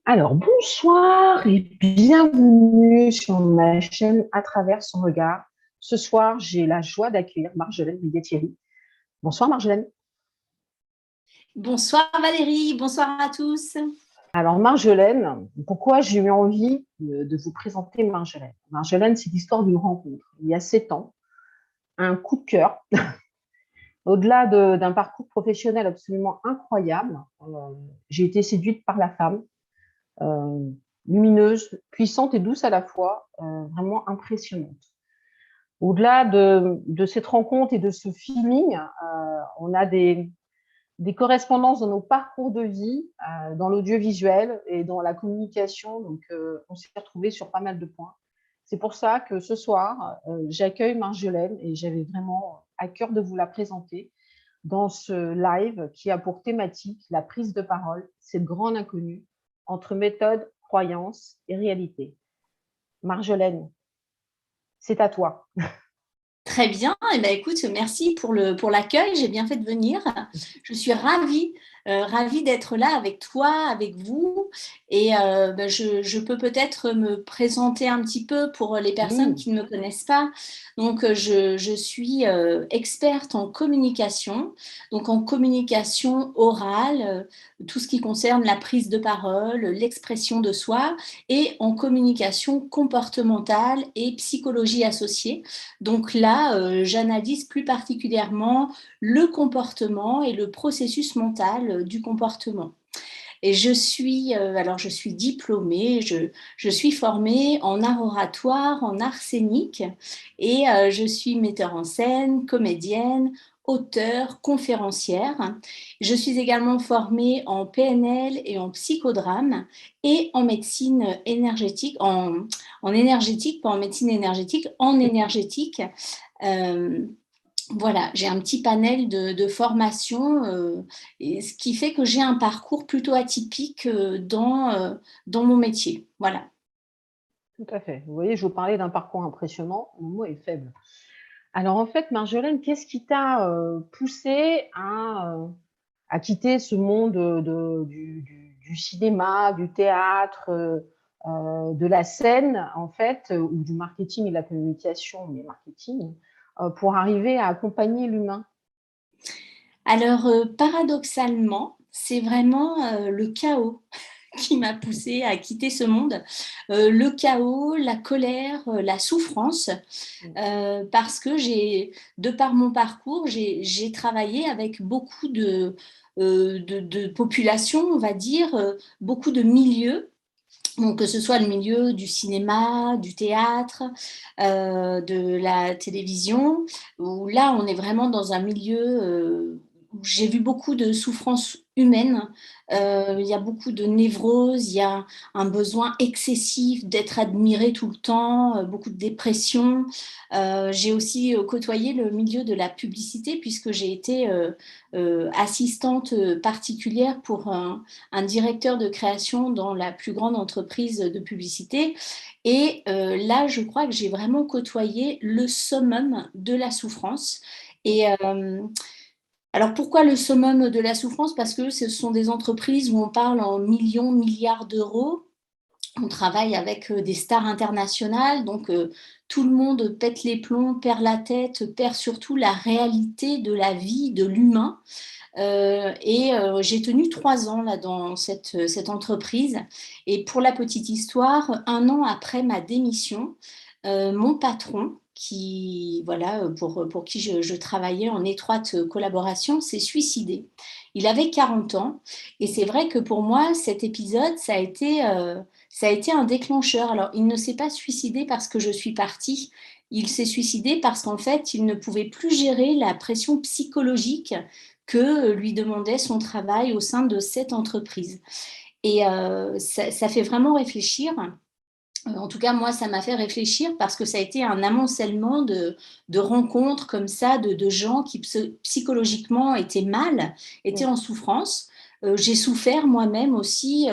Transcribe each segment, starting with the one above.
Alors, bonsoir et bienvenue sur ma chaîne À travers son regard. Ce soir, j'ai la joie d'accueillir Marjolaine Thierry. Bonsoir Marjolaine. Bonsoir Valérie, bonsoir à tous. Alors Marjolaine, pourquoi j'ai eu envie de vous présenter Marjolaine? Marjolaine, c'est l'histoire d'une rencontre. Il y a 7 ans, un coup de cœur, au-delà d'un parcours professionnel absolument incroyable, j'ai été séduite par la femme, euh, lumineuse, puissante et douce à la fois, vraiment impressionnante. Au-delà de cette rencontre et de ce feeling, on a des correspondances dans nos parcours de vie, dans l'audiovisuel et dans la communication. Donc, on s'est retrouvés sur pas mal de points. C'est pour ça que ce soir, j'accueille Marjolaine et j'avais vraiment à cœur de vous la présenter dans ce live qui a pour thématique la prise de parole, cette grande inconnue entre méthode, croyance et réalité. Marjolaine, c'est à toi. Très bien, eh ben, écoute, merci pour l'accueil, j'ai bien fait de venir. Je suis ravie d'être là avec toi, avec vous. Et ben, je peux peut-être me présenter un petit peu pour les personnes Oui, qui ne me connaissent pas. Donc, je suis experte en communication, donc en communication orale, tout ce qui concerne la prise de parole, l'expression de soi, et en communication comportementale et psychologie associée. Donc là, j'analyse plus particulièrement le comportement et le processus mental du comportement. Et je suis diplômée, je suis formée en art oratoire, en art scénique, et je suis metteur en scène, comédienne, auteure, conférencière. Je suis également formée en PNL et en psychodrame et en médecine énergétique, en énergétique, pas en médecine énergétique, en énergétique. Euh, voilà, j'ai un petit panel de formations, et ce qui fait que j'ai un parcours plutôt atypique dans mon métier. Voilà. tout à fait. Vous voyez, je vous parlais d'un parcours impressionnant, mon mot est faible. Alors en fait, Marjolaine, qu'est-ce qui t'a poussé à quitter ce monde du cinéma, du théâtre, de la scène, en fait, ou du marketing et de la communication, mais marketing, pour arriver à accompagner l'humain? Alors, paradoxalement, c'est vraiment le chaos qui m'a poussée à quitter ce monde. Le chaos, la colère, la souffrance, parce que de par mon parcours, j'ai travaillé avec beaucoup de populations, on va dire, beaucoup de milieux. Donc, que ce soit le milieu du cinéma, du théâtre, de la télévision, où là, on est vraiment dans un milieu où j'ai vu beaucoup de souffrances humaines. Il y a beaucoup de névroses, il y a un besoin excessif d'être admiré tout le temps, beaucoup de dépression. J'ai aussi côtoyé le milieu de la publicité puisque j'ai été assistante particulière pour un directeur de création dans la plus grande entreprise de publicité. Et là, je crois que j'ai vraiment côtoyé le summum de la souffrance. Et alors pourquoi le summum de la souffrance? Parce que ce sont des entreprises où on parle en millions, milliards d'euros. On travaille avec des stars internationales, donc tout le monde pète les plombs, perd la tête, perd surtout la réalité de la vie de l'humain. J'ai tenu 3 ans là dans cette entreprise. Et pour la petite histoire, un an après ma démission, mon patron, voilà, pour qui je travaillais en étroite collaboration, s'est suicidé. Il avait 40 ans. Et c'est vrai que pour moi, cet épisode, ça a été un déclencheur. Alors, il ne s'est pas suicidé parce que je suis partie. Il s'est suicidé parce qu'en fait, il ne pouvait plus gérer la pression psychologique que lui demandait son travail au sein de cette entreprise. Et ça fait vraiment réfléchir. En tout cas, moi, ça m'a fait réfléchir parce que ça a été un amoncellement de rencontres comme ça, de gens qui psychologiquement étaient mal, étaient en souffrance. J'ai souffert moi-même aussi,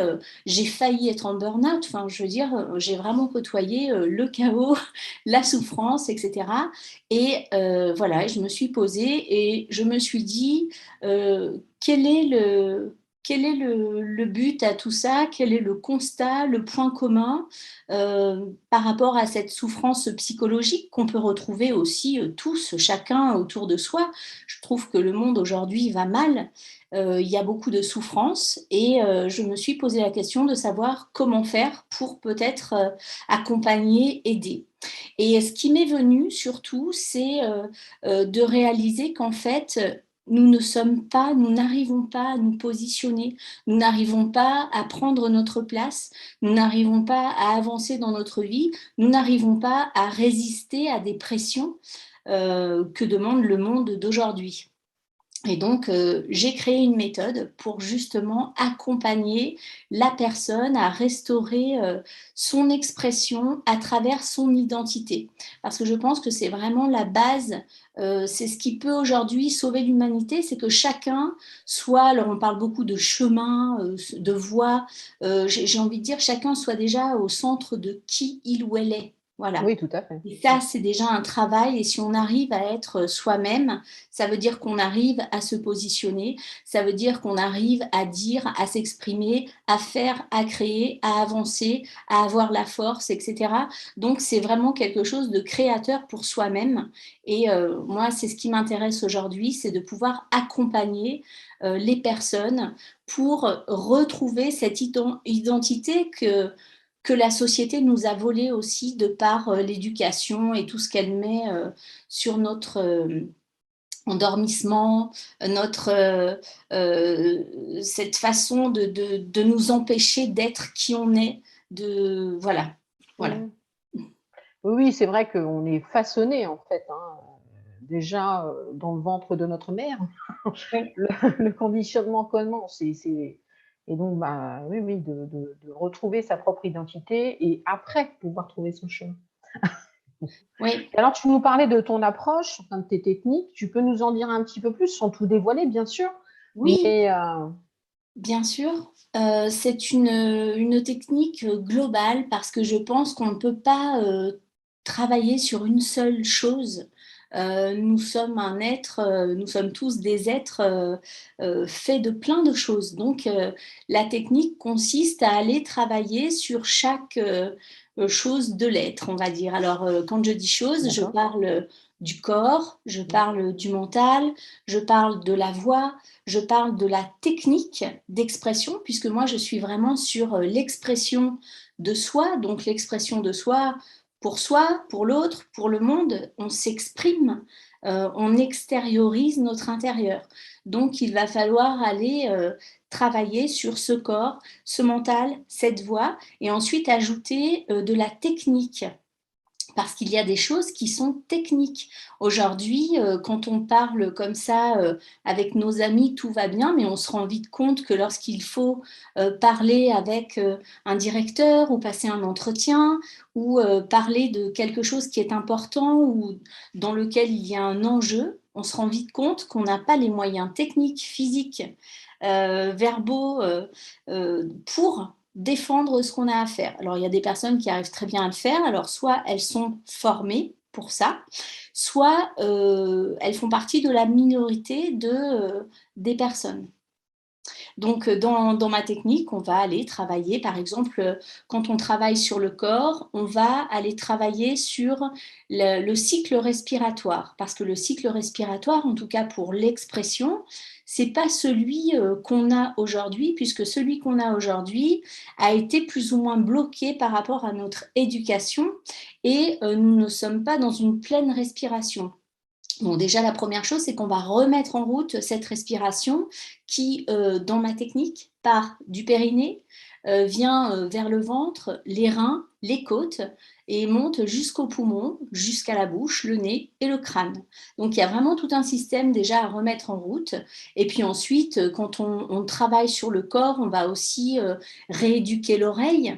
j'ai failli être en burn-out. Enfin, je veux dire, j'ai vraiment côtoyé le chaos, la souffrance, etc. Et voilà, je me suis posée et je me suis dit, quel est quel est le but à tout ça? Quel est le constat, le point commun par rapport à cette souffrance psychologique qu'on peut retrouver aussi tous, chacun autour de soi? Je trouve que le monde aujourd'hui va mal. Il y a beaucoup de souffrance et je me suis posé la question de savoir comment faire pour peut-être accompagner, aider. Et ce qui m'est venu surtout, c'est de réaliser qu'en fait, nous n'arrivons pas à nous positionner, nous n'arrivons pas à prendre notre place, nous n'arrivons pas à avancer dans notre vie, nous n'arrivons pas à résister à des pressions que demande le monde d'aujourd'hui. Et donc, j'ai créé une méthode pour justement accompagner la personne à restaurer son expression à travers son identité. Parce que je pense que c'est vraiment la base, c'est ce qui peut aujourd'hui sauver l'humanité, c'est que chacun soit, alors on parle beaucoup de chemin, de voie, j'ai envie de dire chacun soit déjà au centre de qui il ou elle est. Voilà. Oui, tout à fait. Et ça, c'est déjà un travail. Et si on arrive à être soi-même, ça veut dire qu'on arrive à se positionner, ça veut dire qu'on arrive à dire, à s'exprimer, à faire, à créer, à avancer, à avoir la force, etc. Donc, c'est vraiment quelque chose de créateur pour soi-même. Et moi, c'est ce qui m'intéresse aujourd'hui, c'est de pouvoir accompagner les personnes pour retrouver cette identité que la société nous a volé aussi de par l'éducation et tout ce qu'elle met sur notre endormissement, cette façon de nous empêcher d'être qui on est. Voilà. Mmh. Oui, c'est vrai qu'on est façonné en fait, hein, déjà dans le ventre de notre mère. Oui. Le conditionnement commence et donc bah, oui, oui, de retrouver sa propre identité et après pouvoir trouver son chemin. Oui. Et alors tu nous parlais de ton approche, enfin de tes techniques, tu peux nous en dire un petit peu plus sans tout dévoiler bien sûr, Oui, mais bien sûr. C'est une technique globale parce que je pense qu'on ne peut pas travailler sur une seule chose. Nous sommes un être, nous sommes tous des êtres faits de plein de choses. Donc, la technique consiste à aller travailler sur chaque chose de l'être, on va dire. Alors, quand je dis chose, je d'accord. parle du corps, je parle du mental, je parle de la voix, je parle de la technique d'expression, puisque moi, je suis vraiment sur l'expression de soi, donc l'expression de soi, pour l'autre, pour le monde, on s'exprime, on extériorise notre intérieur. Donc, il va falloir aller travailler sur ce corps, ce mental, cette voix, et ensuite ajouter de la technique parce qu'il y a des choses qui sont techniques. Aujourd'hui, quand on parle comme ça avec nos amis, tout va bien, mais on se rend vite compte que lorsqu'il faut parler avec un directeur ou passer un entretien ou parler de quelque chose qui est important ou dans lequel il y a un enjeu, on se rend vite compte qu'on n'a pas les moyens techniques, physiques, verbaux pour défendre ce qu'on a à faire. Alors, il y a des personnes qui arrivent très bien à le faire. Alors, soit elles sont formées pour ça, soit elles font partie de la minorité des personnes. Donc, dans ma technique, on va aller travailler, par exemple, quand on travaille sur le corps, on va aller travailler sur le cycle respiratoire, parce que le cycle respiratoire, en tout cas pour l'expression, c'est pas celui qu'on a aujourd'hui, puisque celui qu'on a aujourd'hui a été plus ou moins bloqué par rapport à notre éducation et nous ne sommes pas dans une pleine respiration. Bon, déjà, la première chose, c'est qu'on va remettre en route cette respiration qui, dans ma technique, part du périnée, vient vers le ventre, les reins, les côtes et monte jusqu'au poumon, jusqu'à la bouche, le nez et le crâne. Donc, il y a vraiment tout un système déjà à remettre en route. Et puis ensuite, quand on travaille sur le corps, on va aussi rééduquer l'oreille.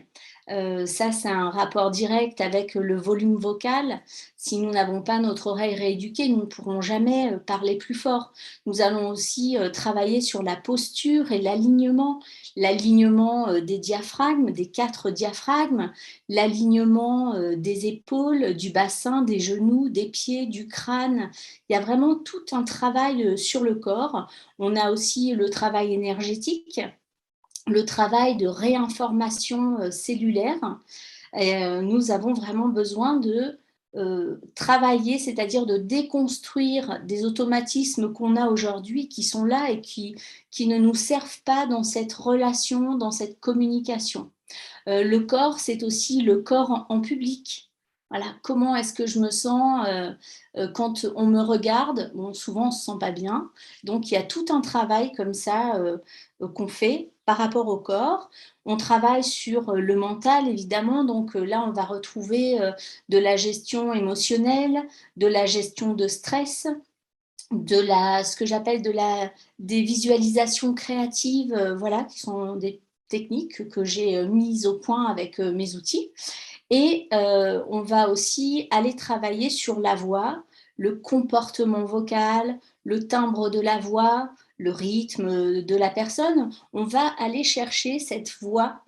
Ça, c'est un rapport direct avec le volume vocal. Si nous n'avons pas notre oreille rééduquée, nous ne pourrons jamais parler plus fort. Nous allons aussi travailler sur la posture et l'alignement des diaphragmes, des 4 diaphragmes, l'alignement des épaules, du bassin, des genoux, des pieds, du crâne. Il y a vraiment tout un travail sur le corps. On a aussi le travail énergétique, le travail de réinformation cellulaire. Nous avons vraiment besoin de travailler, c'est-à-dire de déconstruire des automatismes qu'on a aujourd'hui, qui sont là et qui ne nous servent pas dans cette relation, dans cette communication. Le corps, c'est aussi le corps en public. Voilà, comment est-ce que je me sens quand on me regarde? Bon, souvent, on ne se sent pas bien. Donc, il y a tout un travail comme ça qu'on fait par rapport au corps. On travaille sur le mental, évidemment. Donc, là, on va retrouver de la gestion émotionnelle, de la gestion de stress, ce que j'appelle des visualisations créatives, voilà, qui sont des techniques que j'ai mises au point avec mes outils. Et on va aussi aller travailler sur la voix, le comportement vocal, le timbre de la voix, le rythme de la personne. On va aller chercher cette voix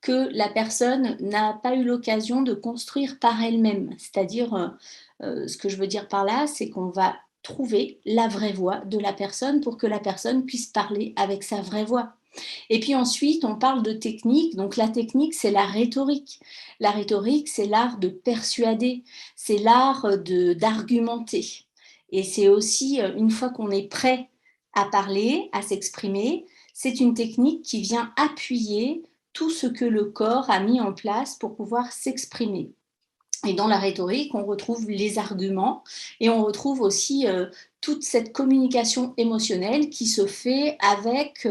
que la personne n'a pas eu l'occasion de construire par elle-même. C'est-à-dire, ce que je veux dire par là, c'est qu'on va trouver la vraie voix de la personne pour que la personne puisse parler avec sa vraie voix. Et puis ensuite, on parle de technique. Donc la technique, c'est la rhétorique. La rhétorique, c'est l'art de persuader, c'est l'art d'argumenter. Et c'est aussi, une fois qu'on est prêt à parler, à s'exprimer, c'est une technique qui vient appuyer tout ce que le corps a mis en place pour pouvoir s'exprimer. Et dans la rhétorique, on retrouve les arguments et on retrouve aussi toute cette communication émotionnelle qui se fait avec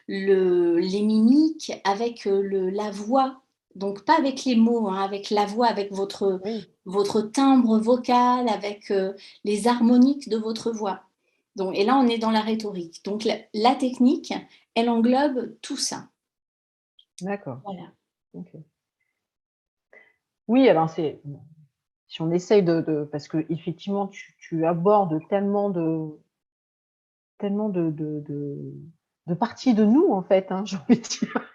les mimiques, avec la voix. Donc pas avec les mots, hein, avec la voix, avec Oui, votre timbre vocal, avec les harmoniques de votre voix. Donc, et là, on est dans la rhétorique. Donc la technique, elle englobe tout ça. d'accord. Voilà. Ok. Oui, alors si on essaye parce que effectivement, tu abordes tellement de parties de nous en fait, hein, j'ai envie de dire.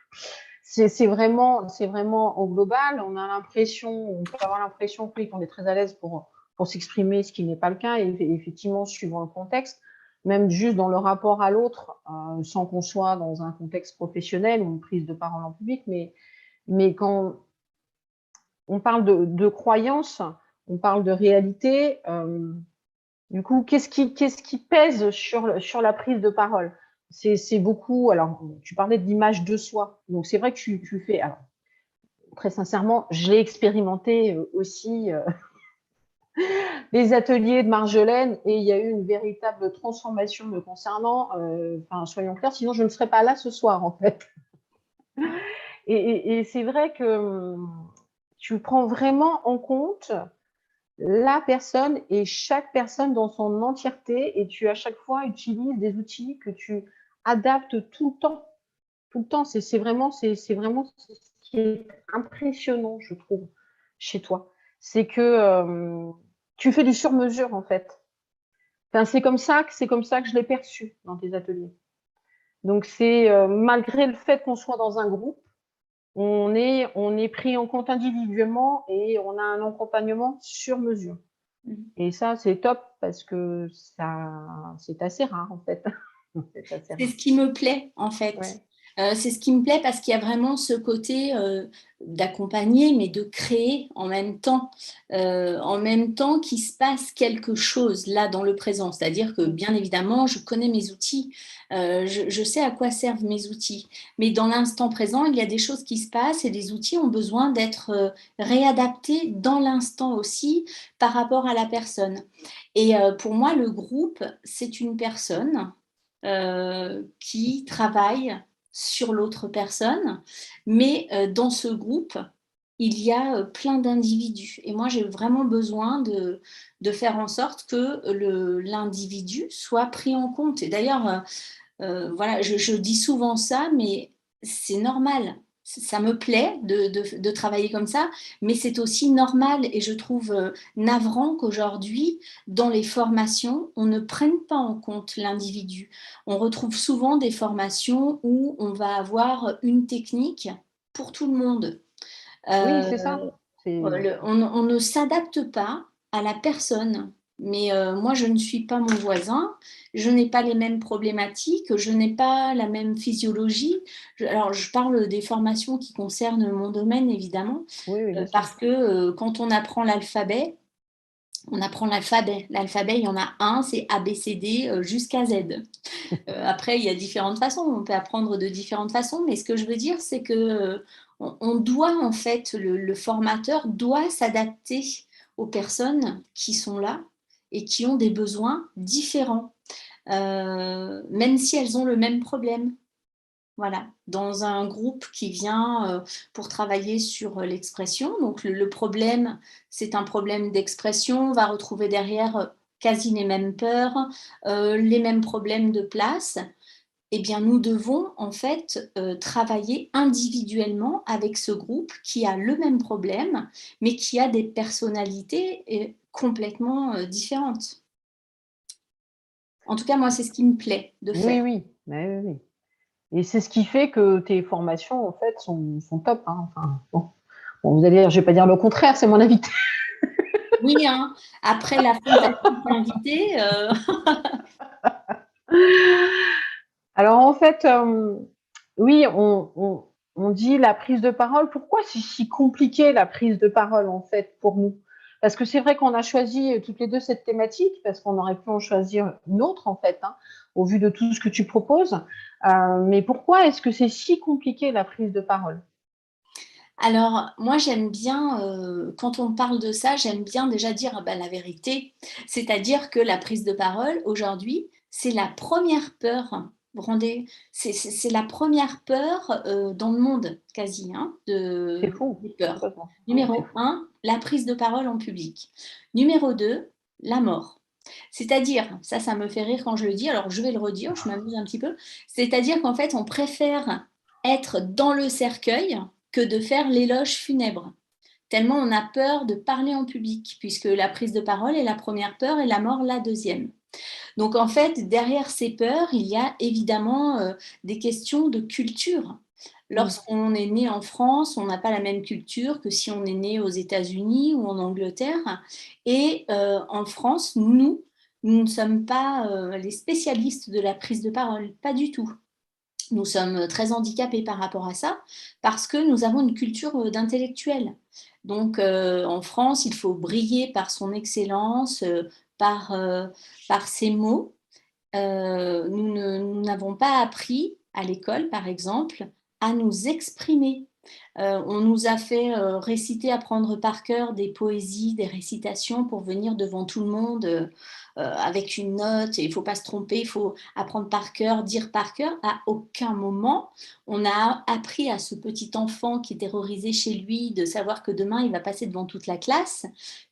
C'est vraiment au global. On peut avoir l'impression oui, qu'on est très à l'aise pour s'exprimer, ce qui n'est pas le cas. Et effectivement, suivant le contexte, même juste dans le rapport à l'autre, sans qu'on soit dans un contexte professionnel ou une prise de parole en public, mais quand on parle de croyance, on parle de réalité. Du coup, qu'est-ce qui pèse sur la prise de parole? C'est beaucoup. Alors, tu parlais de l'image de soi. Donc, c'est vrai que tu fais. Alors, très sincèrement, je l'ai expérimenté aussi, les ateliers de Marjolaine, et il y a eu une véritable transformation me concernant. Enfin, soyons clairs, sinon je ne serais pas là ce soir, en fait. Et c'est vrai que tu prends vraiment en compte la personne et chaque personne dans son entièreté, et tu à chaque fois utilises des outils que tu adaptes tout le temps. Tout le temps, c'est vraiment ce qui est impressionnant, je trouve, chez toi. C'est que tu fais du sur-mesure, en fait. Enfin, c'est comme ça que je l'ai perçu dans tes ateliers. Donc, c'est malgré le fait qu'on soit dans un groupe, on est pris en compte individuellement et on a un accompagnement sur mesure. Et ça, c'est top parce que c'est assez rare, en fait. C'est assez C'est rare. ce qui me plaît, en fait. Ouais. C'est ce qui me plaît parce qu'il y a vraiment ce côté d'accompagner, mais de créer en même temps qu'il se passe quelque chose là dans le présent. C'est-à-dire que, bien évidemment, je connais mes outils, je sais à quoi servent mes outils, mais dans l'instant présent, il y a des choses qui se passent et les outils ont besoin d'être réadaptés dans l'instant aussi par rapport à la personne. Et pour moi, le groupe, c'est une personne qui travaille sur l'autre personne, mais dans ce groupe, il y a plein d'individus. Et moi, j'ai vraiment besoin de faire en sorte que l'individu soit pris en compte. Et d'ailleurs, voilà, je dis souvent ça, mais c'est normal. ça me plaît de travailler comme ça, mais c'est aussi normal et je trouve navrant qu'aujourd'hui, dans les formations, on ne prenne pas en compte l'individu. On retrouve souvent des formations où on va avoir une technique pour tout le monde. Oui, Euh, c'est ça. on ne s'adapte pas à la personne. Mais moi, je ne suis pas mon voisin, je n'ai pas les mêmes problématiques, je n'ai pas la même physiologie. Alors, je parle des formations qui concernent mon domaine, évidemment, Oui, oui, bien sûr. parce que quand on apprend l'alphabet, on apprend l'alphabet. L'alphabet, il y en a un, c'est A, B, C, D jusqu'à Z. Après, il y a différentes façons, on peut apprendre de différentes façons, mais ce que je veux dire, c'est que on doit, en fait, le formateur doit s'adapter aux personnes qui sont là et qui ont des besoins différents, même si elles ont le même problème. Voilà, dans un groupe qui vient pour travailler sur l'expression. Donc le problème, c'est un problème d'expression. On va retrouver derrière quasi les mêmes peurs, les mêmes problèmes de place. Eh bien, nous devons en fait travailler individuellement avec ce groupe qui a le même problème, mais qui a des personnalités complètement différentes. En tout cas, moi, c'est ce qui me plaît de Oui, faire. oui, oui, oui. Et c'est ce qui fait que tes formations, en fait, sont top, hein. Enfin, bon. Bon, vous allez dire, je vais pas dire le contraire, c'est mon invité. Oui, hein, après la fantastique invitée, Alors, en fait, oui, on dit la prise de parole. Pourquoi c'est si compliqué la prise de parole, en fait, pour nous? Parce que c'est vrai qu'on a choisi toutes les deux cette thématique, parce qu'on aurait pu en choisir une autre, en fait, hein, au vu de tout ce que tu proposes. Mais pourquoi est-ce que c'est si compliqué la prise de parole? alors, moi, j'aime bien, quand on parle de ça, j'aime bien déjà dire ah ben, la vérité. C'est-à-dire que la prise de parole, aujourd'hui, c'est la première peur. Vous vous rendez, c'est la première peur dans le monde, quasi, hein, C'est fou, des peurs. complètement. Ah ouais, c'est Numéro fou. un, la prise de parole en public. Numéro 2, la mort. C'est-à-dire, ça me fait rire quand je le dis, alors je vais le redire, je m'amuse un petit peu. C'est-à-dire qu'en fait, on préfère être dans le cercueil que de faire l'éloge funèbre. Tellement on a peur de parler en public, puisque la prise de parole est la première peur et la mort la deuxième. Donc en fait, derrière ces peurs, il y a évidemment des questions de culture. Mm. Lorsqu'on est né en France, on n'a pas la même culture que si on est né aux États-Unis ou en Angleterre. Et en France, nous ne sommes pas les spécialistes de la prise de parole, pas du tout. Nous sommes très handicapés par rapport à ça parce que nous avons une culture d'intellectuels. Donc en France, il faut briller par son excellence, par, euh, par ses mots. Nous n'avons pas appris à l'école, par exemple, à nous exprimer. On nous a fait réciter, apprendre par cœur des poésies, des récitations pour venir devant tout le monde avec une note. Et il ne faut pas se tromper, il faut apprendre par cœur, dire par cœur. À aucun moment, on a appris à ce petit enfant qui est terrorisé chez lui de savoir que demain, il va passer devant toute la classe,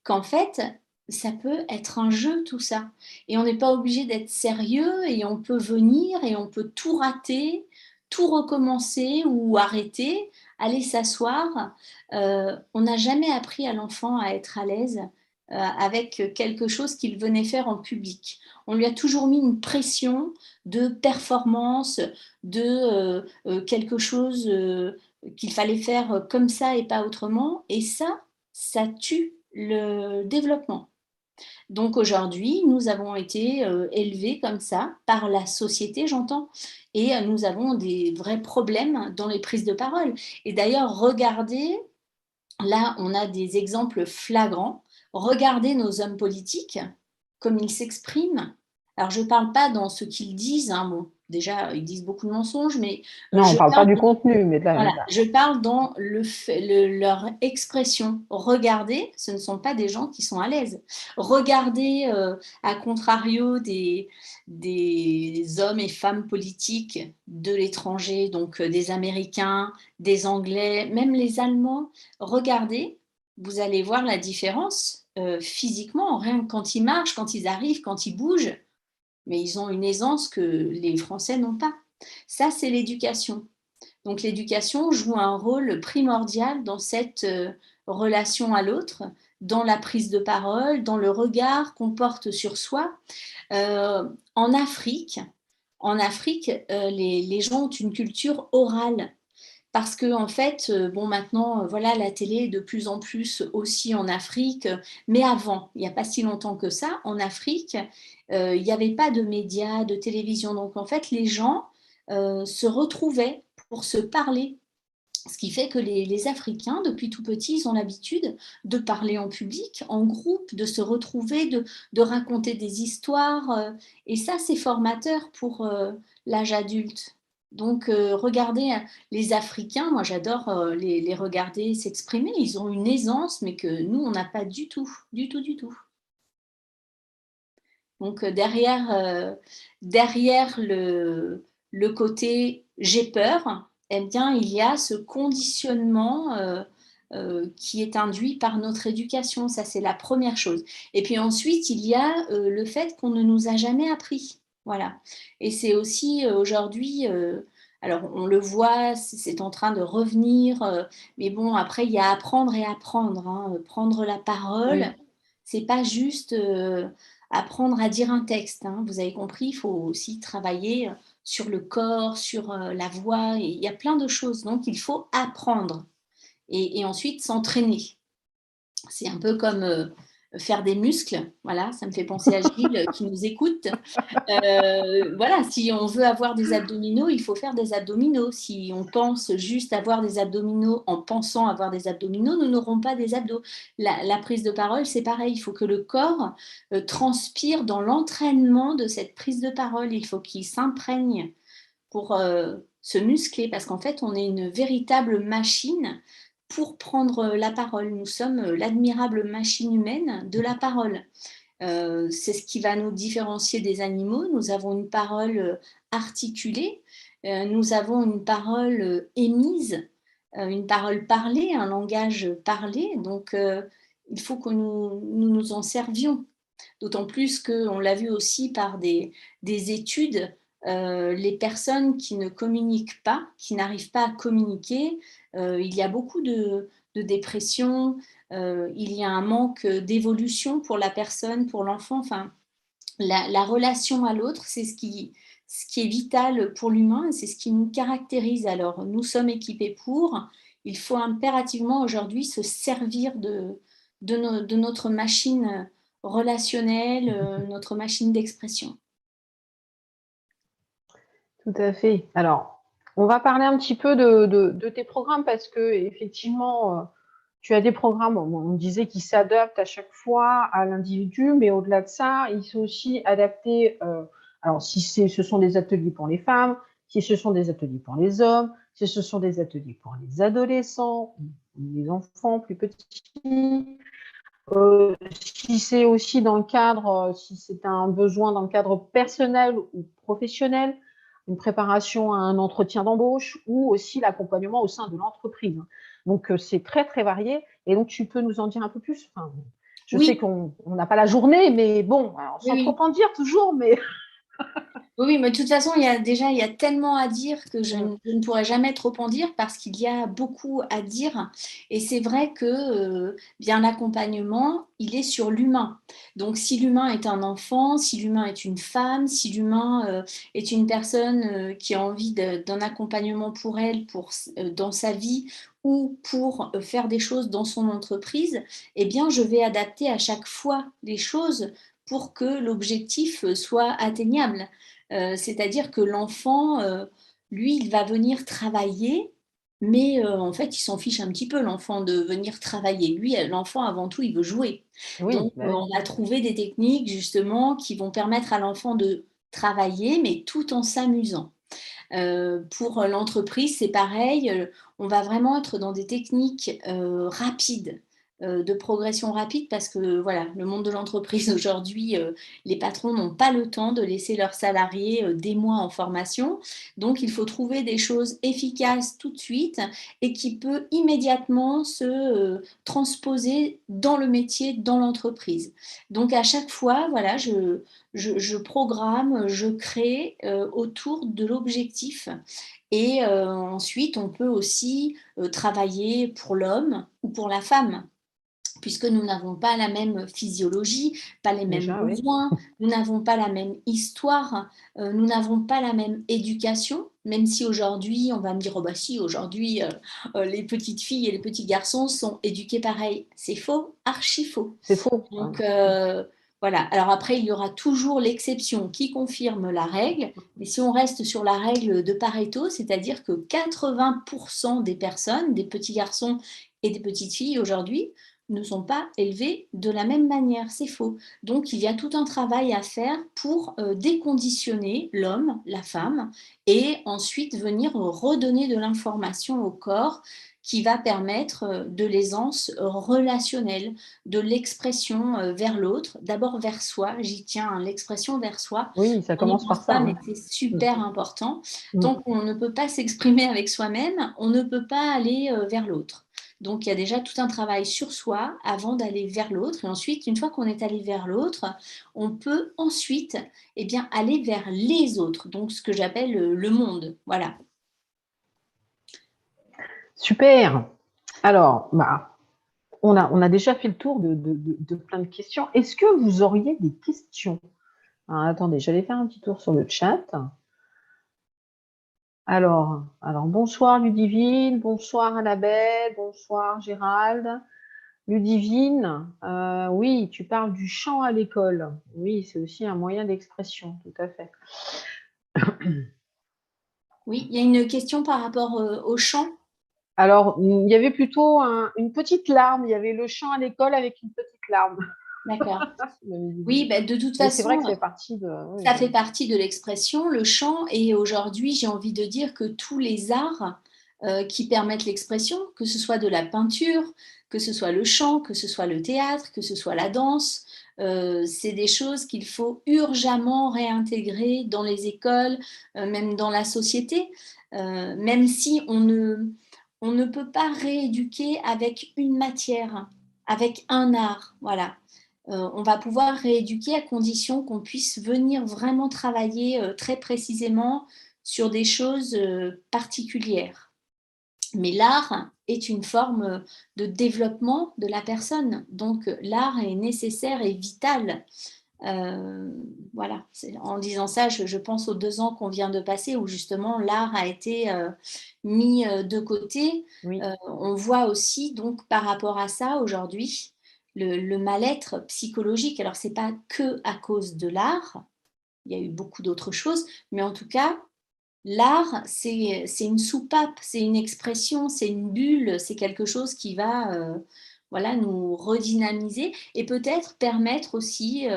qu'en fait, ça peut être un jeu, tout ça. Et on n'est pas obligé d'être sérieux et on peut venir et on peut tout rater, tout recommencer ou arrêter, aller s'asseoir. On n'a jamais appris à l'enfant à être à l'aise avec quelque chose qu'il venait faire en public. On lui a toujours mis une pression de performance, de quelque chose qu'il fallait faire comme ça et pas autrement. Et ça tue le développement. Donc aujourd'hui, nous avons été élevés comme ça par la société, j'entends, et nous avons des vrais problèmes dans les prises de parole. Et d'ailleurs, regardez, là, on a des exemples flagrants. Regardez nos hommes politiques, comme ils s'expriment. Alors, je ne parle pas dans ce qu'ils disent, hein, bon, déjà, ils disent beaucoup de mensonges, mais Non, on je parle pas parle du contenu, mais de voilà, je parle dans leur expression. Regardez, ce ne sont pas des gens qui sont à l'aise. Regardez, à contrario des hommes et femmes politiques de l'étranger, donc des Américains, des Anglais, même les Allemands. Regardez, vous allez voir la différence physiquement, rien que quand ils marchent, quand ils arrivent, quand ils bougent, mais ils ont une aisance que les Français n'ont pas. Ça, c'est l'éducation. Donc l'éducation joue un rôle primordial dans cette relation à l'autre, dans la prise de parole, dans le regard qu'on porte sur soi. Euh, en Afrique, les gens ont une culture orale. Parce que en fait, bon maintenant, voilà, la télé est de plus en plus aussi en Afrique, mais avant, il n'y a pas si longtemps que ça, en Afrique, il n'y avait pas de médias, de télévision. Donc en fait, les gens se retrouvaient pour se parler. Ce qui fait que les Africains, depuis tout petit, ils ont l'habitude de parler en public, en groupe, de se retrouver, de raconter des histoires. Et ça, c'est formateur pour l'âge adulte. Donc, regardez les Africains, moi j'adore les regarder s'exprimer. Ils ont une aisance, mais que nous, on n'a pas du tout, du tout, du tout. Donc, derrière le côté j'ai peur, eh bien, il y a ce conditionnement qui est induit par notre éducation. Ça, c'est la première chose. Et puis ensuite, il y a le fait qu'on ne nous a jamais appris. Voilà. Et c'est aussi aujourd'hui, alors on le voit, c'est en train de revenir, mais bon, après, il y a apprendre et apprendre, hein. Prendre la parole, Oui, c'est pas juste apprendre à dire un texte, hein. Vous avez compris, il faut aussi travailler sur le corps, sur la voix, et il y a plein de choses. Donc, il faut apprendre et ensuite s'entraîner. C'est un peu comme faire des muscles. Voilà, ça me fait penser à Gilles qui nous écoute. Voilà, si on veut avoir des abdominaux, il faut faire des abdominaux. Si on pense juste avoir des abdominaux en pensant avoir des abdominaux, nous n'aurons pas des abdos. La prise de parole, c'est pareil. Il faut que le corps transpire dans l'entraînement de cette prise de parole. Il faut qu'il s'imprègne pour se muscler parce qu'en fait, on est une véritable machine pour prendre la parole. Nous sommes l'admirable machine humaine de la parole. C'est ce qui va nous différencier des animaux. Nous avons une parole articulée, nous avons une parole émise, une parole parlée, un langage parlé. Donc, il faut que nous en servions. D'autant plus qu'on l'a vu aussi par des études, les personnes qui ne communiquent pas, qui n'arrivent pas à communiquer, il y a beaucoup de dépression, il y a un manque d'évolution pour la personne, pour l'enfant. Enfin, la relation à l'autre, c'est ce qui est vital pour l'humain et c'est ce qui nous caractérise. Alors, nous sommes équipés pour. Il faut impérativement aujourd'hui se servir de notre machine relationnelle, notre machine d'expression. tout à fait. Alors, on va parler un petit peu de tes programmes parce que effectivement, tu as des programmes, on disait qu'ils s'adaptent à chaque fois à l'individu, mais au-delà de ça, ils sont aussi adaptés. Alors, si ce sont des ateliers pour les femmes, si ce sont des ateliers pour les hommes, si ce sont des ateliers pour les adolescents, les enfants plus petits, si c'est aussi dans le cadre, si c'est un besoin dans le cadre personnel ou professionnel, une préparation à un entretien d'embauche ou aussi l'accompagnement au sein de l'entreprise. Donc, c'est très, très varié. Et donc, tu peux nous en dire un peu plus. Enfin, je sais Oui, qu'on n'a pas la journée, mais bon, alors, oui, sans trop oui. en dire toujours, mais Oui, mais de toute façon, il y a tellement à dire que je ne pourrais jamais trop en dire parce qu'il y a beaucoup à dire. Et c'est vrai que bien l'accompagnement, il est sur l'humain. Donc, si l'humain est un enfant, si l'humain est une femme, si l'humain est une personne qui a envie d'un accompagnement pour elle, dans sa vie ou pour faire des choses dans son entreprise, eh bien, je vais adapter à chaque fois les choses pour que l'objectif soit atteignable. C'est-à-dire que l'enfant, lui, il va venir travailler, mais en fait, il s'en fiche un petit peu, l'enfant, de venir travailler. Lui, l'enfant, avant tout, il veut jouer. oui, Donc, bah oui. on va trouver des techniques, justement, qui vont permettre à l'enfant de travailler, mais tout en s'amusant. Pour l'entreprise, c'est pareil, on va vraiment être dans des techniques rapides. de progression rapide parce que voilà, le monde de l'entreprise aujourd'hui, les patrons n'ont pas le temps de laisser leurs salariés des mois en formation. Donc, il faut trouver des choses efficaces tout de suite et qui peut immédiatement se transposer dans le métier, dans l'entreprise. Donc, à chaque fois, voilà, je programme, je crée autour de l'objectif. Et ensuite, on peut aussi travailler pour l'homme ou pour la femme, puisque nous n'avons pas la même physiologie, pas les mêmes Déjà, oui. besoins, nous n'avons pas la même histoire, nous n'avons pas la même éducation, même si aujourd'hui, on va me dire, oh bah si, aujourd'hui, les petites filles et les petits garçons sont éduqués pareil. C'est faux, archi faux. C'est faux. Donc, voilà. Alors après, il y aura toujours l'exception qui confirme la règle. Mais si on reste sur la règle de Pareto, c'est-à-dire que 80% des personnes, des petits garçons et des petites filles aujourd'hui, ne sont pas élevés de la même manière. C'est faux. Donc, il y a tout un travail à faire pour déconditionner l'homme, la femme, et ensuite venir redonner de l'information au corps qui va permettre de l'aisance relationnelle, de l'expression vers l'autre, d'abord vers soi, j'y tiens, hein, l'expression vers soi. Oui, ça On n'y commence par pense ça, pas, mais hein. c'est super important. Mm. Tant qu'on ne peut pas s'exprimer avec soi-même, on ne peut pas aller vers l'autre. Donc, il y a déjà tout un travail sur soi avant d'aller vers l'autre. Et ensuite, une fois qu'on est allé vers l'autre, on peut ensuite eh bien, aller vers les autres. Donc, ce que j'appelle le monde. Voilà. Super. Alors, bah, on a déjà fait le tour de plein de questions. Est-ce que vous auriez des questions? Alors, attendez, j'allais faire un petit tour sur le chat. Alors, bonsoir Ludivine, bonsoir Annabelle, bonsoir Gérald. Ludivine, oui, tu parles du chant à l'école. Oui, c'est aussi un moyen d'expression, tout à fait. Oui, il y a une question par rapport au chant. Alors, il y avait plutôt une petite larme. Il y avait le chant à l'école avec une petite larme. D'accord. Oui, bah, de toute Mais c'est vrai façon, que c'est parti de. Oui, ça fait partie de l'expression, le chant. Et aujourd'hui, j'ai envie de dire que tous les arts qui permettent l'expression, que ce soit de la peinture, que ce soit le chant, que ce soit le théâtre, que ce soit la danse, c'est des choses qu'il faut urgemment réintégrer dans les écoles, même dans la société, même si on ne peut pas rééduquer avec une matière, avec un art. Voilà. On va pouvoir rééduquer à condition qu'on puisse venir vraiment travailler très précisément sur des choses particulières. Mais l'art est une forme de développement de la personne. Donc l'art est nécessaire et vital. Voilà, en disant ça, je pense aux 2 ans qu'on vient de passer où justement l'art a été mis de côté. oui. On voit aussi donc par rapport à ça aujourd'hui le mal-être psychologique. Alors c'est pas que à cause de l'art, il y a eu beaucoup d'autres choses, mais en tout cas l'art c'est une soupape, c'est une expression, c'est une bulle, c'est quelque chose qui va voilà nous redynamiser et peut-être permettre aussi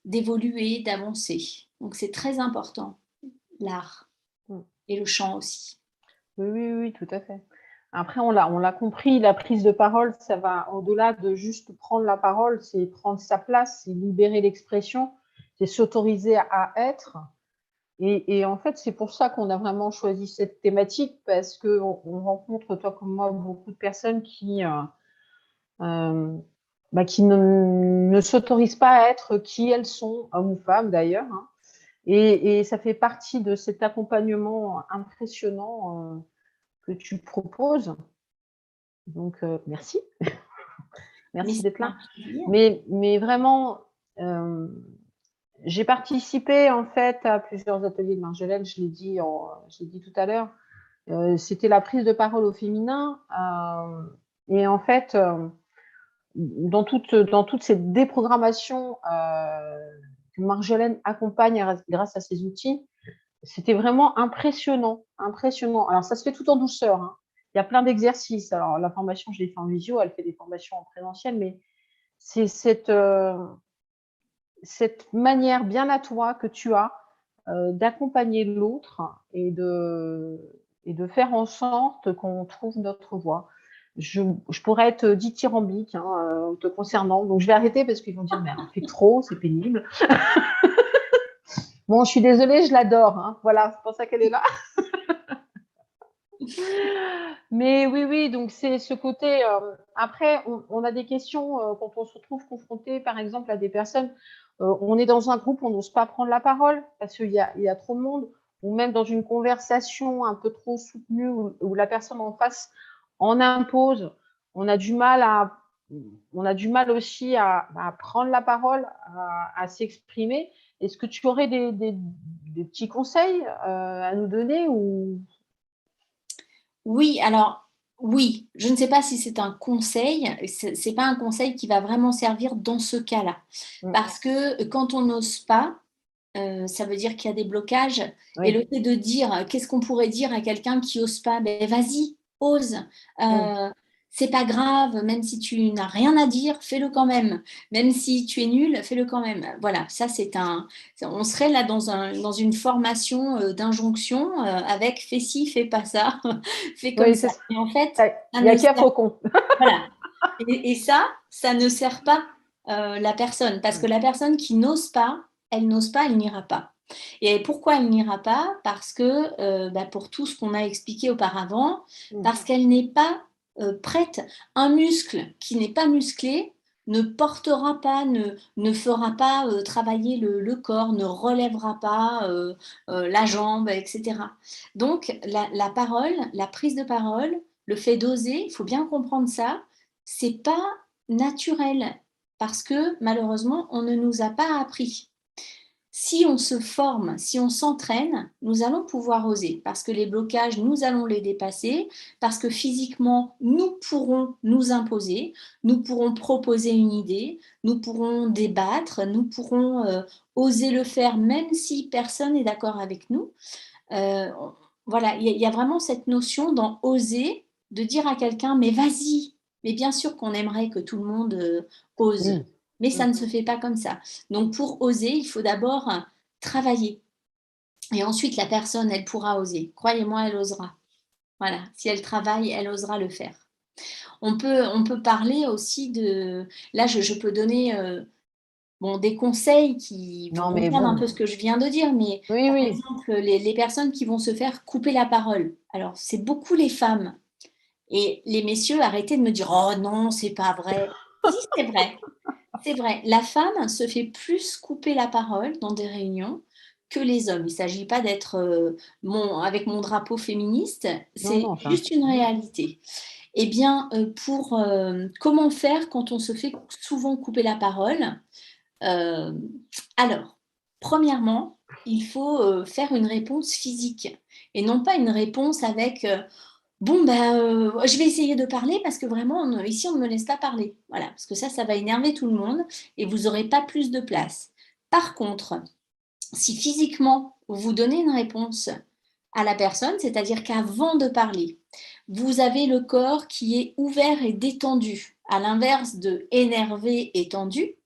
d'évoluer, d'avancer. Donc c'est très important, l'art Mm. et le chant aussi. Oui, oui, oui, tout à fait. Après, on l'a compris, la prise de parole, ça va au-delà de juste prendre la parole, c'est prendre sa place, c'est libérer l'expression, c'est s'autoriser à être. Et en fait, c'est pour ça qu'on a vraiment choisi cette thématique, parce qu'on rencontre, toi comme moi, beaucoup de personnes euh, qui ne s'autorisent pas à être qui elles sont, hommes ou femmes d'ailleurs, hein. Et ça fait partie de cet accompagnement impressionnant que tu proposes. Donc, merci. Mais Merci c'est d'être un là. plaisir. Mais vraiment, j'ai participé en fait à plusieurs ateliers de Marjolaine, je l'ai dit tout à l'heure. C'était la prise de parole au féminin. Et en fait, dans toute cette déprogrammation que Marjolaine accompagne grâce à ces outils, c'était vraiment impressionnant, impressionnant. Alors, ça se fait tout en douceur, hein. Il y a plein d'exercices. Alors, la formation, je l'ai fait en visio, elle fait des formations en présentiel, mais c'est cette manière bien à toi que tu as d'accompagner l'autre et de faire en sorte qu'on trouve notre voie. je pourrais être dithyrambique te concernant. Donc, je vais arrêter parce qu'ils vont dire, mais elle en fait trop, c'est pénible. Bon, je suis désolée, je l'adore. Voilà, c'est pour ça qu'elle est là. Mais oui, oui, donc c'est ce côté. Après, on a des questions quand on se retrouve confronté, par exemple, à des personnes. On est dans un groupe, on n'ose pas prendre la parole parce qu'il y a trop de monde, ou même dans une conversation un peu trop soutenue où la personne en face en impose. On a du mal à, on a du mal aussi à prendre la parole, à s'exprimer. Est-ce que tu aurais des petits conseils à nous donner ou Oui, alors oui, je ne sais pas si c'est un conseil, c'est pas un conseil qui va vraiment servir dans ce cas-là. Parce que quand on n'ose pas, ça veut dire qu'il y a des blocages. Et oui. le fait de dire, qu'est-ce qu'on pourrait dire à quelqu'un qui ose pas? Ben, vas-y, ose. C'est pas grave, même si tu n'as rien à dire, fais-le quand même. Même si tu es nul, fais-le quand même. Voilà, ça on serait là dans une formation d'injonction avec fais ci, fais pas ça, fais comme Oui, ça. Et en fait, ça il n'y a ne qu'à sert, Faucon. voilà. Et ça ne sert pas la personne, parce que la personne qui n'ose pas, elle n'ira pas. Et pourquoi elle n'ira pas? Parce que, pour tout ce qu'on a expliqué auparavant, parce qu'elle n'est pas prête. Un muscle qui n'est pas musclé ne portera pas, ne fera pas travailler le corps, ne relèvera pas la jambe, etc. Donc, la parole, la prise de parole, le fait d'oser, il faut bien comprendre ça, c'est pas naturel parce que malheureusement, on ne nous a pas appris. Si on se forme, si on s'entraîne, nous allons pouvoir oser parce que les blocages, nous allons les dépasser, parce que physiquement, nous pourrons nous imposer, nous pourrons proposer une idée, nous pourrons débattre, nous pourrons oser le faire même si personne n'est d'accord avec nous. Euh, voilà, il y a vraiment cette notion dans oser, de dire à quelqu'un, mais vas-y. Mais bien sûr qu'on aimerait que tout le monde ose, mais ça ne se fait pas comme ça. Donc pour oser, il faut d'abord travailler. Et ensuite, la personne, elle pourra oser. Croyez-moi, elle osera. Voilà, si elle travaille, elle osera le faire. On peut parler aussi de... Là, je peux donner des conseils qui, pour Non, mais comprendre un peu bon. ce que je viens de dire, mais Oui, par oui. exemple, les personnes qui vont se faire couper la parole. Alors, c'est beaucoup les femmes. Et les messieurs, arrêtez de me dire, oh non, c'est pas vrai. Si, c'est vrai. C'est vrai. La femme se fait plus couper la parole dans des réunions que les hommes. Il ne s'agit pas d'être avec mon drapeau féministe, Non, c'est non, enfin. juste une réalité. Eh bien, comment faire quand on se fait souvent couper la parole? Euh, alors, premièrement, il faut faire une réponse physique et non pas une réponse avec bon, je vais essayer de parler parce que vraiment, ici, on ne me laisse pas parler. Voilà, parce que ça va énerver tout le monde et vous n'aurez pas plus de place. Par contre, si physiquement, vous donnez une réponse à la personne, c'est-à-dire qu'avant de parler, vous avez le corps qui est ouvert et détendu, à l'inverse de énervé et tendu,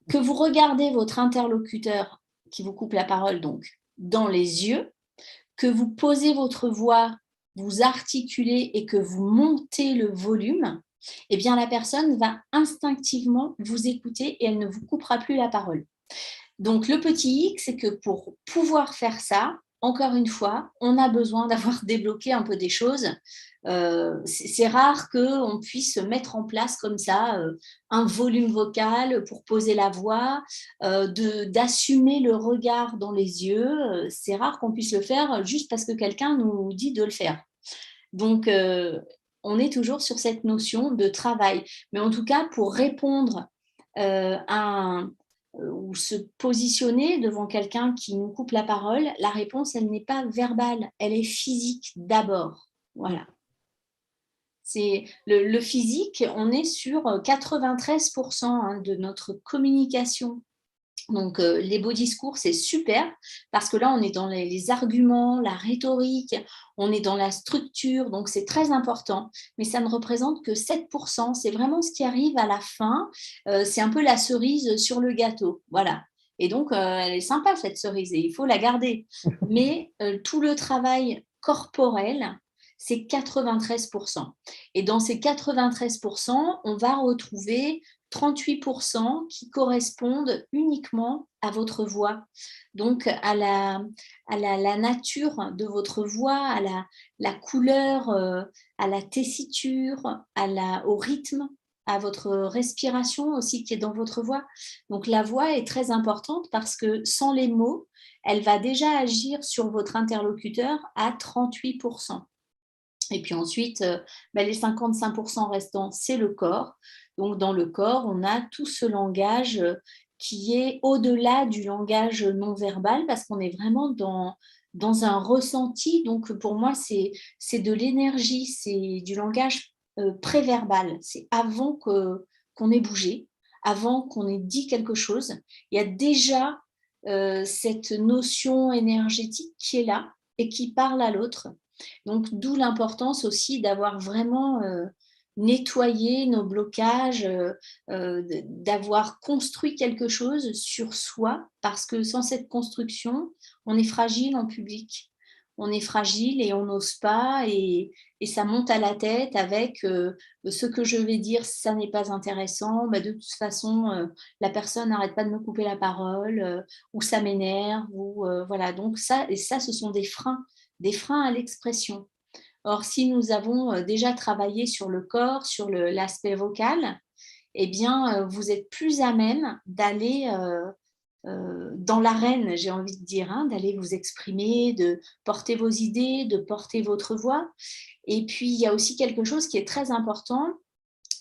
que vous regardez votre interlocuteur qui vous coupe la parole donc dans les yeux, que vous posez votre voix, vous articulez et que vous montez le volume, eh bien la personne va instinctivement vous écouter et elle ne vous coupera plus la parole. Donc le petit hic, c'est que pour pouvoir faire ça, encore une fois, on a besoin d'avoir débloqué un peu des choses. C'est rare qu'on puisse mettre en place comme ça un volume vocal pour poser la voix, d'assumer le regard dans les yeux. C'est rare qu'on puisse le faire juste parce que quelqu'un nous dit de le faire. Donc, on est toujours sur cette notion de travail. Mais en tout cas, pour répondre ou se positionner devant quelqu'un qui nous coupe la parole, la réponse, elle n'est pas verbale, elle est physique d'abord. Voilà. C'est le physique, on est sur 93% de notre communication. Donc, les beaux discours, c'est super parce que là, on est dans les arguments, la rhétorique, on est dans la structure, donc c'est très important. Mais ça ne représente que 7%. C'est vraiment ce qui arrive à la fin. C'est un peu la cerise sur le gâteau. Voilà. Et donc, elle est sympa, cette cerise, et il faut la garder. Mais tout le travail corporel, c'est 93%. Et dans ces 93%, on va retrouver 38% qui correspondent uniquement à votre voix, donc à la nature de votre voix, à la couleur, à la tessiture, au rythme, à votre respiration aussi qui est dans votre voix. Donc la voix est très importante parce que sans les mots, elle va déjà agir sur votre interlocuteur à 38%. Et puis ensuite, les 55% restants, c'est le corps. Donc dans le corps, on a tout ce langage qui est au-delà du langage non verbal parce qu'on est vraiment dans un ressenti. Donc pour moi, c'est de l'énergie, c'est du langage préverbal. C'est avant qu'on ait bougé, avant qu'on ait dit quelque chose. Il y a déjà cette notion énergétique qui est là et qui parle à l'autre. Donc, d'où l'importance aussi d'avoir vraiment nettoyé nos blocages, d'avoir construit quelque chose sur soi, parce que sans cette construction, on est fragile en public. On est fragile et on n'ose pas et ça monte à la tête avec ce que je vais dire, ça n'est pas intéressant, de toute façon, la personne n'arrête pas de me couper la parole ou ça m'énerve. Voilà. Donc ça, ce sont des freins à l'expression. Or, si nous avons déjà travaillé sur le corps, sur l'aspect vocal, eh bien, vous êtes plus à même d'aller dans l'arène, j'ai envie de dire, d'aller vous exprimer, de porter vos idées, de porter votre voix. Et puis, il y a aussi quelque chose qui est très important,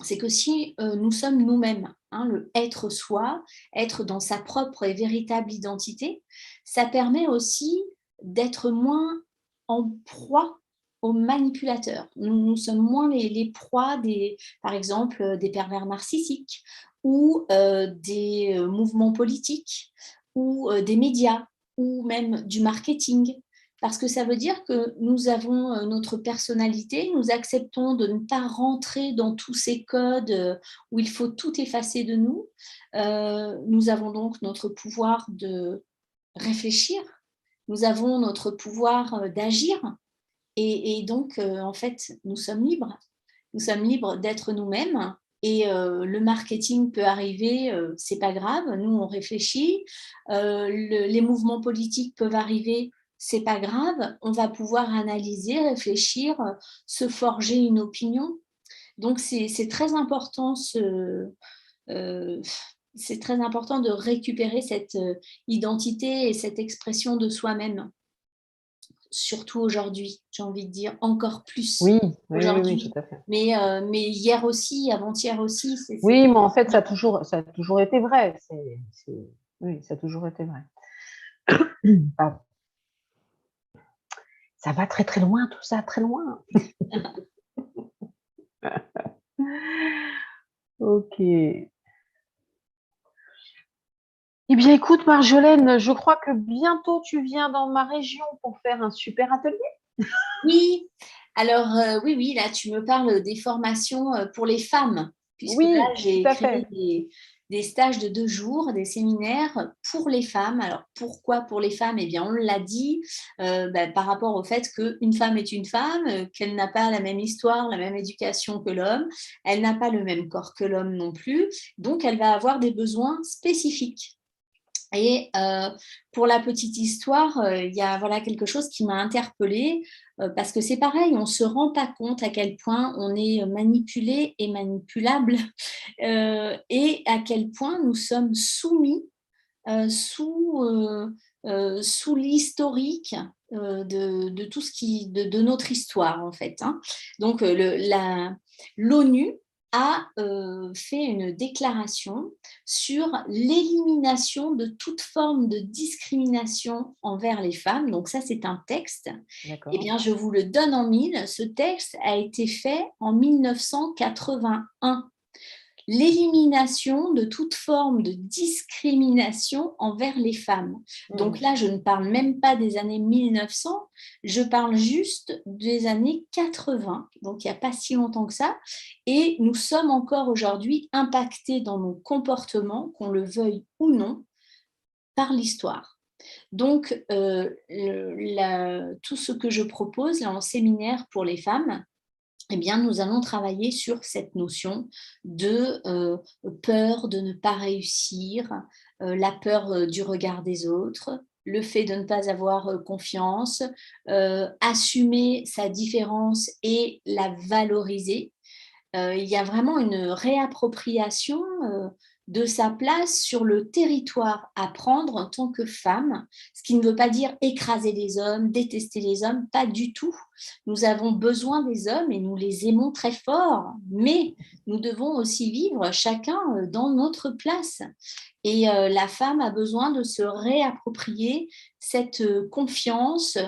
c'est que si nous sommes nous-mêmes, le être soi, être dans sa propre et véritable identité, ça permet aussi d'être moins en proie aux manipulateurs. Nous sommes moins les proies, par exemple, des pervers narcissiques ou des mouvements politiques ou des médias ou même du marketing. Parce que ça veut dire que nous avons notre personnalité, nous acceptons de ne pas rentrer dans tous ces codes où il faut tout effacer de nous. Nous avons donc notre pouvoir de réfléchir, nous avons notre pouvoir d'agir et donc, en fait, nous sommes libres. Nous sommes libres d'être nous-mêmes et le marketing peut arriver, c'est pas grave, nous on réfléchit. Les mouvements politiques peuvent arriver, c'est pas grave, on va pouvoir analyser, réfléchir, se forger une opinion. Donc c'est très important c'est très important de récupérer cette identité et cette expression de soi-même. Surtout aujourd'hui, j'ai envie de dire encore plus Oui, oui, oui, aujourd'hui. tout à fait. Mais hier aussi, avant-hier aussi. Oui, mais en fait, ça a toujours été vrai. Oui, ça a toujours été vrai. Pardon. Ça va très très loin, tout ça, très loin. Ok. Eh bien, écoute, Marjolaine, je crois que bientôt tu viens dans ma région pour faire un super atelier. Oui, alors oui, là tu me parles des formations pour les femmes, puisque là Oui, j'ai tout à créé fait. des stages de 2 jours, des séminaires pour les femmes. Alors pourquoi pour les femmes? Eh bien on l'a dit par rapport au fait qu'une femme est une femme, qu'elle n'a pas la même histoire, la même éducation que l'homme, elle n'a pas le même corps que l'homme non plus, donc elle va avoir des besoins spécifiques. Et pour la petite histoire, il y a quelque chose qui m'a interpellée parce que c'est pareil, on ne se rend pas compte à quel point on est manipulé et manipulable et à quel point nous sommes soumis sous l'historique de tout ce de notre histoire en fait. Donc l'ONU a fait une déclaration sur l'élimination de toute forme de discrimination envers les femmes. Donc ça, c'est un texte. Eh bien, je vous le donne en mille. Ce texte a été fait en 1981. L'élimination de toute forme de discrimination envers les femmes. Donc là, je ne parle même pas des années 1900, je parle juste des années 80, donc il n'y a pas si longtemps que ça. Et nous sommes encore aujourd'hui impactés dans nos comportements, qu'on le veuille ou non, par l'histoire. Donc, tout ce que je propose là en séminaire pour les femmes, eh bien, nous allons travailler sur cette notion de peur de ne pas réussir, la peur du regard des autres, le fait de ne pas avoir confiance, assumer sa différence et la valoriser. Il y a vraiment une réappropriation, de sa place sur le territoire à prendre en tant que femme, ce qui ne veut pas dire écraser les hommes, détester les hommes, pas du tout. Nous avons besoin des hommes et nous les aimons très fort, mais nous devons aussi vivre chacun, dans notre place et la femme a besoin de se réapproprier cette, confiance,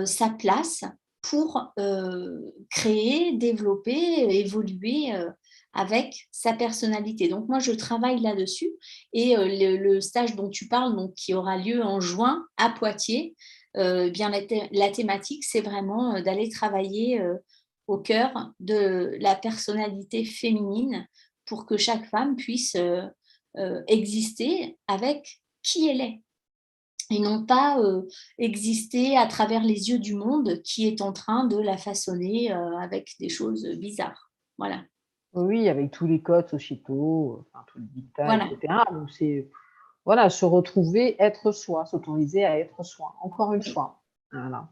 sa place pour créer, développer, évoluer avec sa personnalité. Donc moi, je travaille là-dessus et le stage dont tu parles, donc, qui aura lieu en juin à Poitiers, eh bien la thématique, c'est vraiment d'aller travailler au cœur de la personnalité féminine pour que chaque femme puisse exister avec qui elle est et non pas exister à travers les yeux du monde qui est en train de la façonner avec des choses bizarres. Voilà, Oui, avec tous les codes sociétaux, enfin, tous les dictats, voilà. etc. Donc, c'est voilà, se retrouver, être soi, s'autoriser à être soi, encore une Oui. fois. Voilà.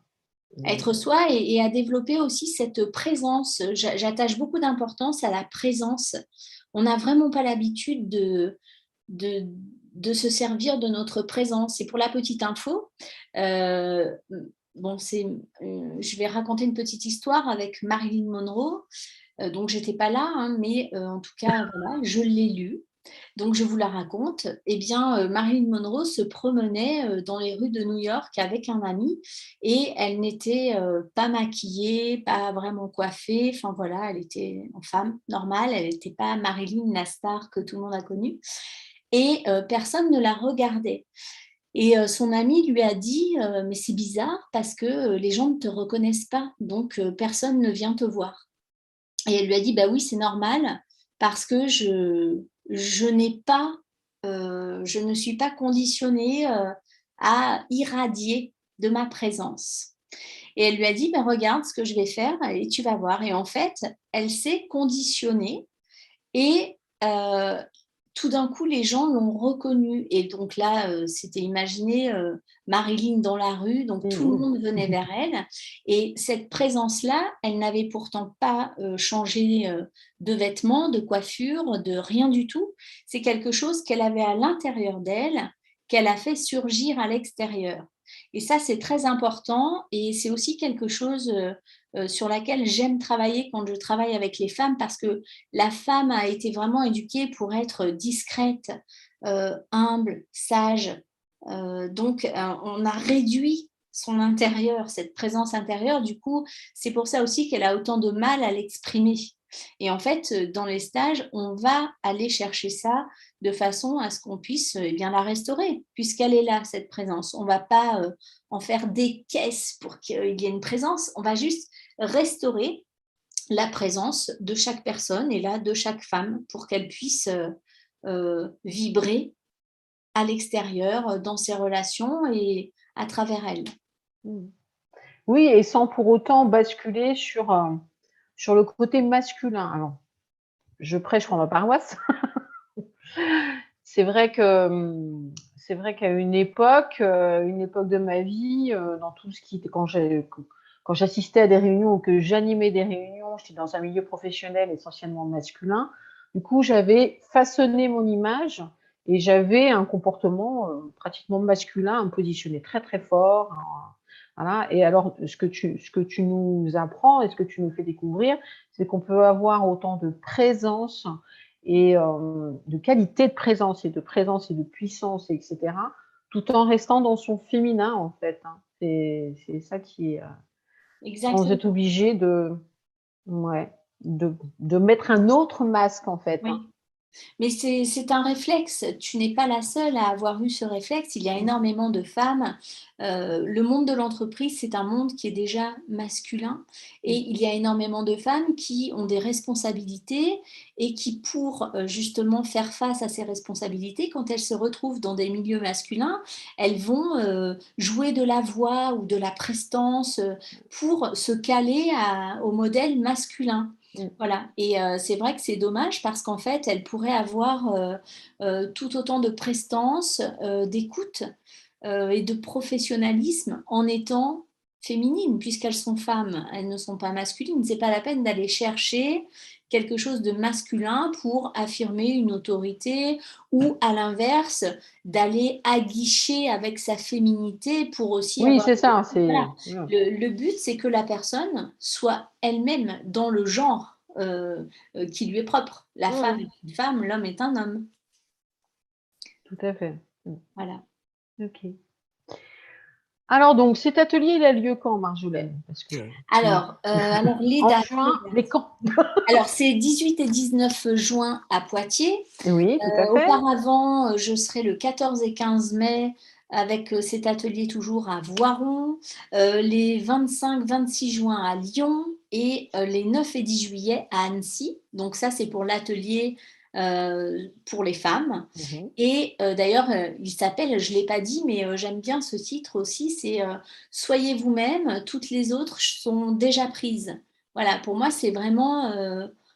À être soi et à développer aussi cette présence. J'attache beaucoup d'importance à la présence. On n'a vraiment pas l'habitude de, de se servir de notre présence. Et pour la petite info, euh, bon, je vais raconter une petite histoire avec Marilyn Monroe. Donc, j'étais pas là, hein, mais en tout cas, voilà, je l'ai lu. Donc, je vous la raconte. Eh bien, Marilyn Monroe se promenait dans les rues de New York avec un ami et elle n'était pas maquillée, pas vraiment coiffée. Enfin, voilà, elle était une femme normale. Elle n'était pas Marilyn, la star que tout le monde a connue. Et personne ne la regardait. Et son ami lui a dit mais c'est bizarre parce que les gens ne te reconnaissent pas, donc personne ne vient te voir. Et elle lui a dit, bah oui, c'est normal, parce que je n'ai pas, je ne suis pas conditionnée à irradier de ma présence. Et elle lui a dit, bah, regarde ce que je vais faire et tu vas voir. Et en fait, elle s'est conditionnée et tout d'un coup, les gens l'ont reconnue. Et donc là, c'était imaginé Marilyn dans la rue, donc tout le Mmh. monde venait vers elle. Et cette présence-là, elle n'avait pourtant pas changé de vêtements, de coiffure, de rien du tout. C'est quelque chose qu'elle avait à l'intérieur d'elle, qu'elle a fait surgir à l'extérieur. Et ça, c'est très important et c'est aussi quelque chose sur laquelle j'aime travailler quand je travaille avec les femmes parce que la femme a été vraiment éduquée pour être discrète, humble, sage. Donc, on a réduit son intérieur, cette présence intérieure. Du coup, c'est pour ça aussi qu'elle a autant de mal à l'exprimer. Et en fait, dans les stages, on va aller chercher ça de façon à ce qu'on puisse eh bien, la restaurer, puisqu'elle est là, cette présence. On ne va pas en faire des caisses pour qu'il y ait une présence. On va juste restaurer la présence de chaque personne et là de chaque femme pour qu'elle puisse vibrer à l'extérieur, dans ses relations et à travers elle. Mmh. Oui, et sans pour autant basculer sur le côté masculin. Alors, je prêche pour ma paroisse. C'est vrai que, c'est vrai qu'à une époque de ma vie, dans tout ce qui était quand j'assistais à des réunions ou que j'animais des réunions, j'étais dans un milieu professionnel essentiellement masculin. Du coup, j'avais façonné mon image et j'avais un comportement, pratiquement masculin, un positionné très, très fort, voilà. Et alors ce que tu nous apprends et ce que tu nous fais découvrir, c'est qu'on peut avoir autant de présence et de qualité de présence et de puissance, etc., tout en restant dans son féminin, en fait. Hein. C'est ça qui est, sans être Exactement. obligé ouais, de mettre un autre masque, en fait. Hein. Oui. Mais c'est un réflexe. Tu n'es pas la seule à avoir eu ce réflexe. Il y a énormément de femmes. Le monde de l'entreprise, c'est un monde qui est déjà masculin. Et il y a énormément de femmes qui ont des responsabilités et qui, pour justement faire face à ces responsabilités, quand elles se retrouvent dans des milieux masculins, elles vont jouer de la voix ou de la prestance pour se caler au modèle masculin. Voilà, et c'est vrai que c'est dommage parce qu'en fait, elles pourraient avoir tout autant de prestance, d'écoute et de professionnalisme en étant féminines, puisqu'elles sont femmes, elles ne sont pas masculines. C'est pas la peine d'aller chercher quelque chose de masculin pour affirmer une autorité ou, à l'inverse, d'aller aguicher avec sa féminité pour aussi Oui, avoir... c'est ça. Voilà. Le but, c'est que la personne soit elle-même dans le genre qui lui est propre. La femme est une femme, l'homme est un homme. Tout à fait. Voilà. Ok. Alors, donc, cet atelier, il a lieu quand, Marjolaine? Parce que Alors les en dates. juin, mais quand? Alors, c'est 18 et 19 juin à Poitiers. Oui, tout à fait. Auparavant, je serai le 14 et 15 mai avec cet atelier toujours à Voiron, les 25-26 juin à Lyon et les 9 et 10 juillet à Annecy. Donc ça, c'est pour l'atelier pour les femmes. Et d'ailleurs, il s'appelle, je ne l'ai pas dit, mais j'aime bien ce titre aussi, c'est Soyez vous-même, toutes les autres sont déjà prises. Voilà, pour moi, c'est vraiment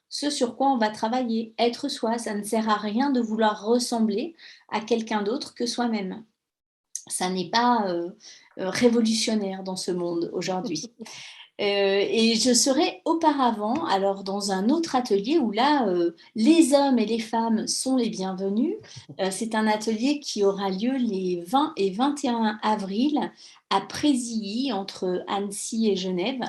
ce sur quoi on va travailler. Être soi, ça ne sert à rien de vouloir ressembler à quelqu'un d'autre que soi-même. Ça n'est pas révolutionnaire dans ce monde aujourd'hui. Et je serai auparavant, alors dans un autre atelier où là, les hommes et les femmes sont les bienvenus. C'est un atelier qui aura lieu les 20 et 21 avril à Présilly, entre Annecy et Genève.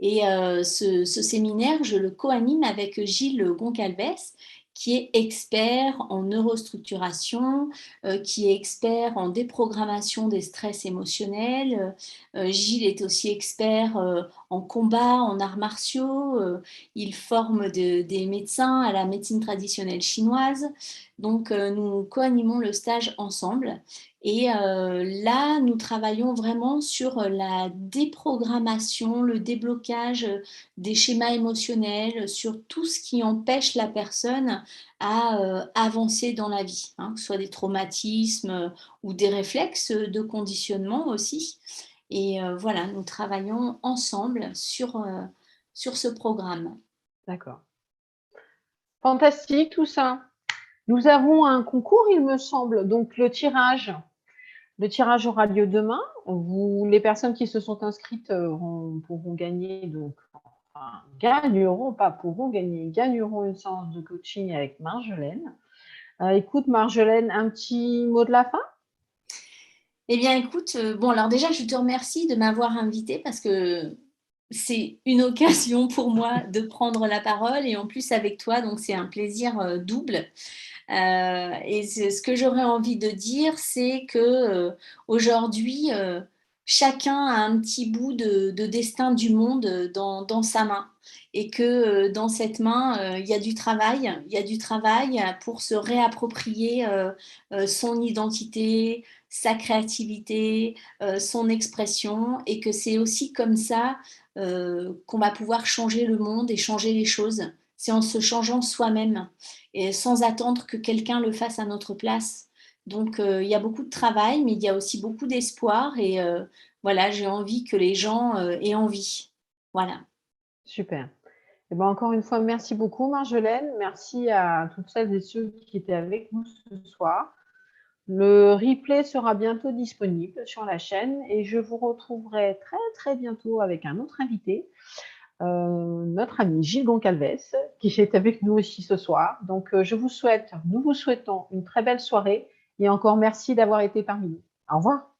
Et ce séminaire, je le co-anime avec Gilles Goncalves, qui est expert en neurostructuration, qui est expert en déprogrammation des stress émotionnels. Gilles est aussi expert en combat, en arts martiaux. Il forme des médecins à la médecine traditionnelle chinoise. Donc, nous co-animons le stage ensemble. Et là, nous travaillons vraiment sur la déprogrammation, le déblocage des schémas émotionnels, sur tout ce qui empêche la personne à avancer dans la vie, hein, que ce soit des traumatismes ou des réflexes de conditionnement aussi. Et voilà, nous travaillons ensemble sur ce programme. D'accord. Fantastique, tout ça. Nous avons un concours, il me semble. Donc, le tirage aura lieu demain. Les personnes qui se sont inscrites pourront gagner, donc, enfin, gagneront, pas pourront gagner, gagneront une séance de coaching avec Marjolaine. Écoute, Marjolaine, un petit mot de la fin? Eh bien, écoute, bon, alors déjà, je te remercie de m'avoir invitée parce que c'est une occasion pour moi de prendre la parole et en plus avec toi, donc c'est un plaisir double. Et ce que j'aurais envie de dire, c'est que aujourd'hui, chacun a un petit bout de destin du monde dans sa main. Et que dans cette main, il y a du travail. Il y a du travail pour se réapproprier son identité, sa créativité, son expression. Et que c'est aussi comme ça qu'on va pouvoir changer le monde et changer les choses. C'est en se changeant soi-même et sans attendre que quelqu'un le fasse à notre place. Donc, il y a beaucoup de travail, mais il y a aussi beaucoup d'espoir. Et voilà, j'ai envie que les gens aient envie. Voilà. Super. Eh ben, encore une fois, merci beaucoup, Marjolaine. Merci à toutes celles et ceux qui étaient avec nous ce soir. Le replay sera bientôt disponible sur la chaîne et je vous retrouverai très, très bientôt avec un autre invité, notre ami Gilles Goncalves, qui est avec nous aussi ce soir. Donc, nous vous souhaitons une très belle soirée et encore merci d'avoir été parmi nous. Au revoir.